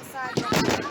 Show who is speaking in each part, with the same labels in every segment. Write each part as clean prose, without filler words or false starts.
Speaker 1: that side.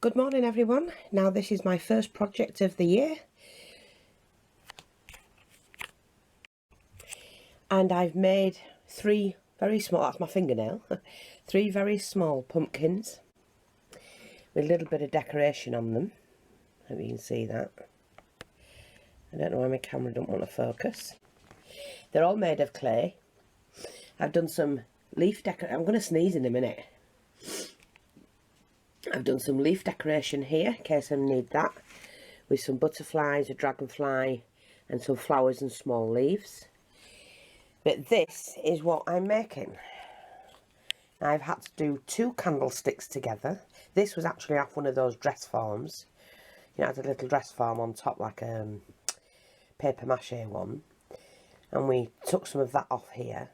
Speaker 2: Good morning everyone. Now this is my first project of the year and I've made three very small, that's my fingernail, three very small pumpkins with a little bit of decoration on them. Hope you can see that. I don't know why my camera don't want to focus. They're all made of clay. I've done some leaf decoration. I'm going to sneeze in a minute. I've done some leaf decoration here in case I need that, with some butterflies, a dragonfly and some flowers and small leaves. But this is what I'm making. I've had to do 2 candlesticks together. This was actually off one of those dress forms. You know, it had a little dress form on top, like a paper mache one. And we took some of that off here.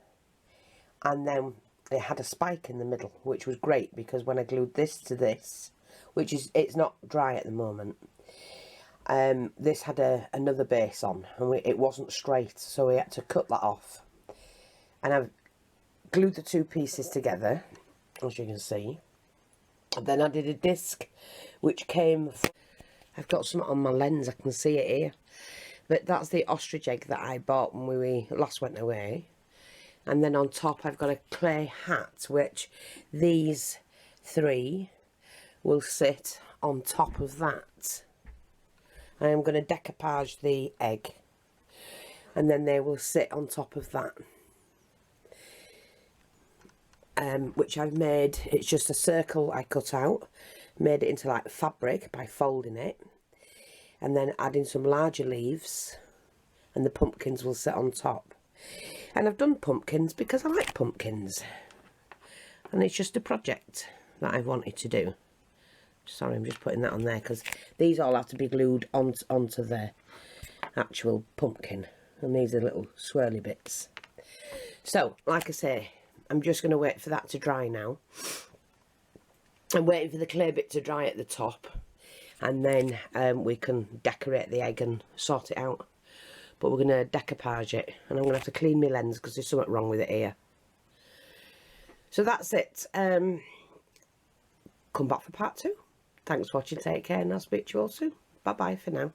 Speaker 2: And then it had a spike in the middle, which was great because when I glued this to this, which is, it's not dry at the moment, this had another base on and it wasn't straight, so we had to cut that off. And I've glued the 2 pieces together, as you can see. And then I did a disc which came, I've got some on my lens, I can see it here, but that's the ostrich egg that I bought when we last went away. And then on top I've got a clay hat, which these 3 will sit on top of that. I am going to decoupage the egg and then they will sit on top of that. Which I've made, it's just a circle I cut out, made it into like fabric by folding it and then adding some larger leaves, and the pumpkins will sit on top. And I've done pumpkins because I like pumpkins, and it's just a project that I wanted to do. Sorry, I'm just putting that on there because these all have to be glued onto the actual pumpkin, and these are little swirly bits. So like I say, I'm just going to wait for that to dry now. I'm waiting for the clay bit to dry at the top. and then we can decorate the egg and sort it out. But we're going to decoupage it, and I'm going to have to clean my lens because there's something wrong with it here. So that's it. Come back for part 2. Thanks for watching, take care, and I'll speak to you all soon. Bye bye for now.